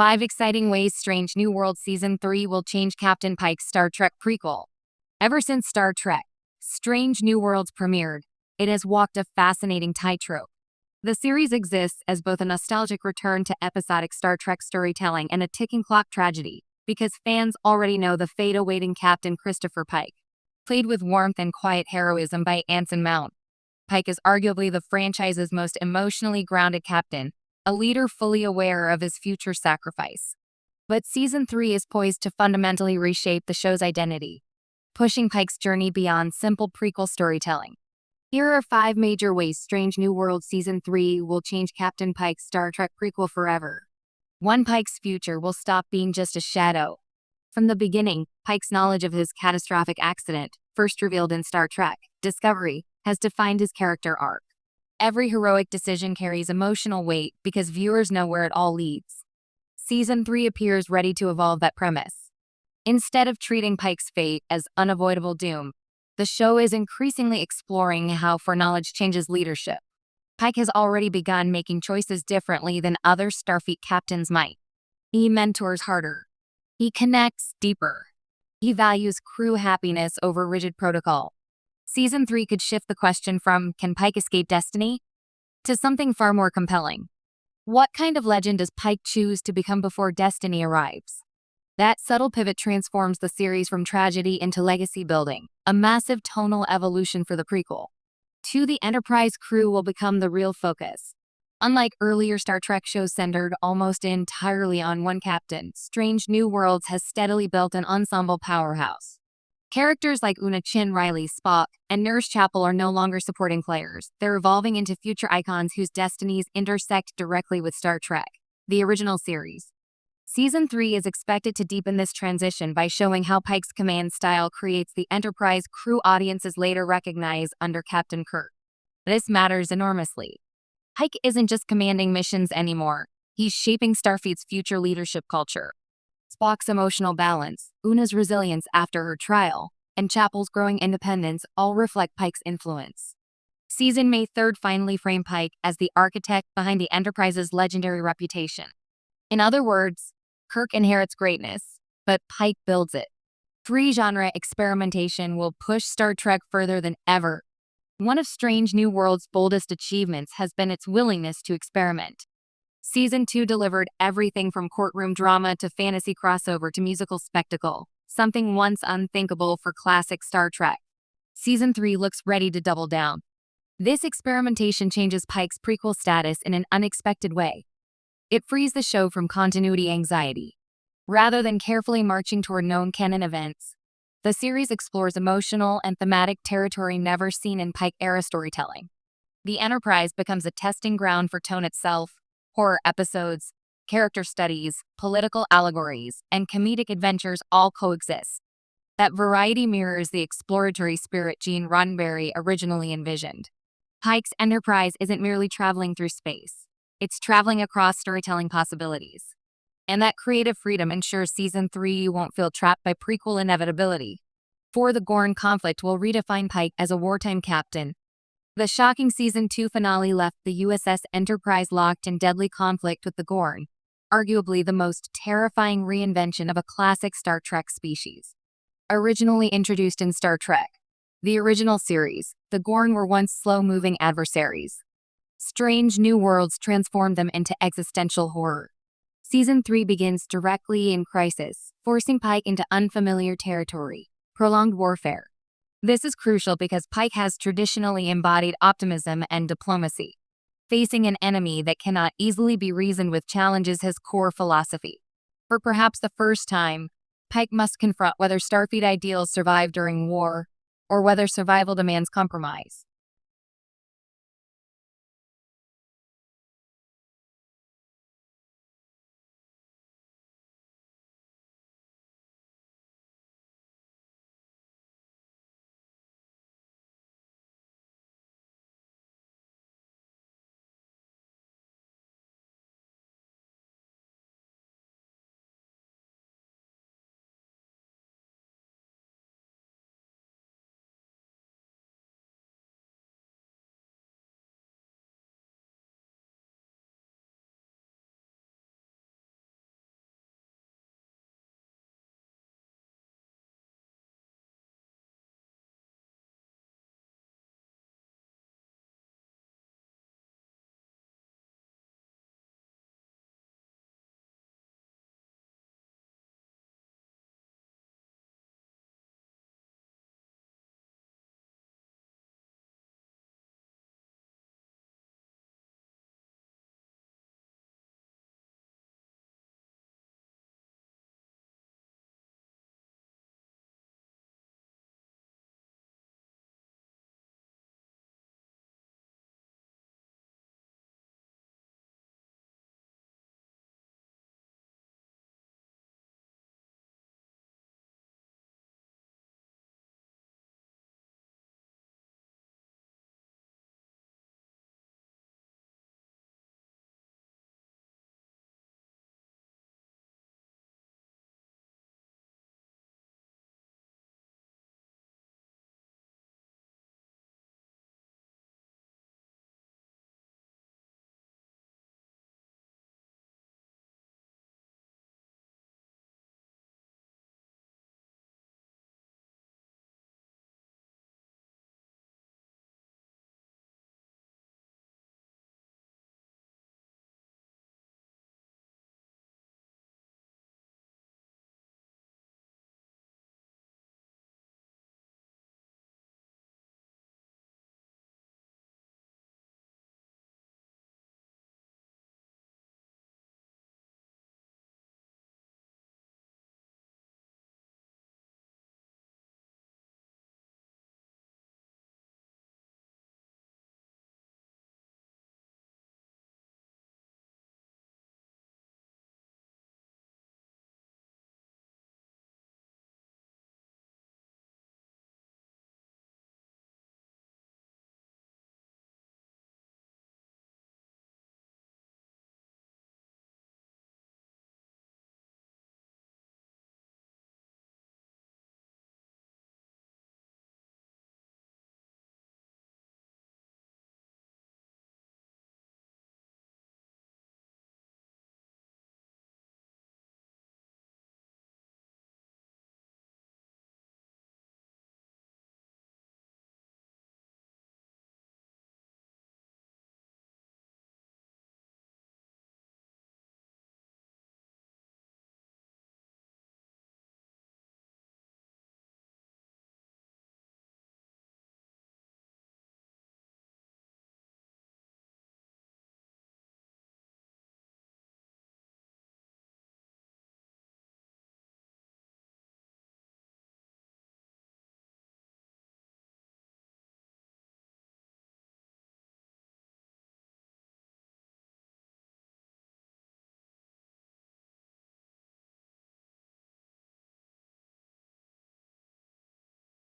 5 Exciting Ways Strange New Worlds Season 3 Will Change Captain Pike's Star Trek Prequel. Ever since Star Trek Strange New Worlds premiered, it has walked a fascinating tightrope. The series exists as both a nostalgic return to episodic Star Trek storytelling and a ticking clock tragedy, because fans already know the fate awaiting Captain Christopher Pike. Played with warmth and quiet heroism by Anson Mount, Pike is arguably the franchise's most emotionally grounded captain, a leader fully aware of his future sacrifice. But Season 3 is poised to fundamentally reshape the show's identity, pushing Pike's journey beyond simple prequel storytelling. Here are 5 major ways Strange New Worlds Season 3 will change Captain Pike's Star Trek prequel forever. 1. Pike's future will stop being just a shadow. From the beginning, Pike's knowledge of his catastrophic accident, first revealed in Star Trek Discovery, has defined his character arc. Every heroic decision carries emotional weight because viewers know where it all leads. Season 3 appears ready to evolve that premise. Instead of treating Pike's fate as unavoidable doom, the show is increasingly exploring how foreknowledge changes leadership. Pike has already begun making choices differently than other Starfleet captains might. He mentors harder. He connects deeper. He values crew happiness over rigid protocol. Season 3 could shift the question from, can Pike escape destiny? To something far more compelling. What kind of legend does Pike choose to become before destiny arrives? That subtle pivot transforms the series from tragedy into legacy building, a massive tonal evolution for the prequel. 2. The Enterprise crew will become the real focus. Unlike earlier Star Trek shows centered almost entirely on one captain, Strange New Worlds has steadily built an ensemble powerhouse. Characters like Una Chin Riley, Spock, and Nurse Chapel are no longer supporting players. They're evolving into future icons whose destinies intersect directly with Star Trek, the original series. Season 3 is expected to deepen this transition by showing how Pike's command style creates the Enterprise crew audiences later recognize under Captain Kirk. This matters enormously. Pike isn't just commanding missions anymore. He's shaping Starfleet's future leadership culture. Spock's emotional balance, Una's resilience after her trial, and Chapel's growing independence all reflect Pike's influence. Season May 3rd finally framed Pike as the architect behind the Enterprise's legendary reputation. In other words, Kirk inherits greatness, but Pike builds it. 3. Genre experimentation will push Star Trek further than ever. One of Strange New Worlds' boldest achievements has been its willingness to experiment. Season 2 delivered everything from courtroom drama to fantasy crossover to musical spectacle, something once unthinkable for classic Star Trek. Season 3 looks ready to double down. This experimentation changes Pike's prequel status in an unexpected way. It frees the show from continuity anxiety. Rather than carefully marching toward known canon events, the series explores emotional and thematic territory never seen in Pike-era storytelling. The Enterprise becomes a testing ground for tone itself. Horror episodes, character studies, political allegories, and comedic adventures all coexist. That variety mirrors the exploratory spirit Gene Roddenberry originally envisioned. Pike's Enterprise isn't merely traveling through space. It's traveling across storytelling possibilities. And that creative freedom ensures Season 3 won't feel trapped by prequel inevitability. 4. The Gorn conflict will redefine Pike as a wartime captain. The shocking Season 2 finale left the USS Enterprise locked in deadly conflict with the Gorn, arguably the most terrifying reinvention of a classic Star Trek species. Originally introduced in Star Trek, the original series, the Gorn were once slow-moving adversaries. Strange New Worlds transformed them into existential horror. Season 3 begins directly in crisis, forcing Pike into unfamiliar territory, prolonged warfare. This is crucial because Pike has traditionally embodied optimism and diplomacy. Facing an enemy that cannot easily be reasoned with challenges his core philosophy. For perhaps the first time, Pike must confront whether Starfleet ideals survive during war, or whether survival demands compromise.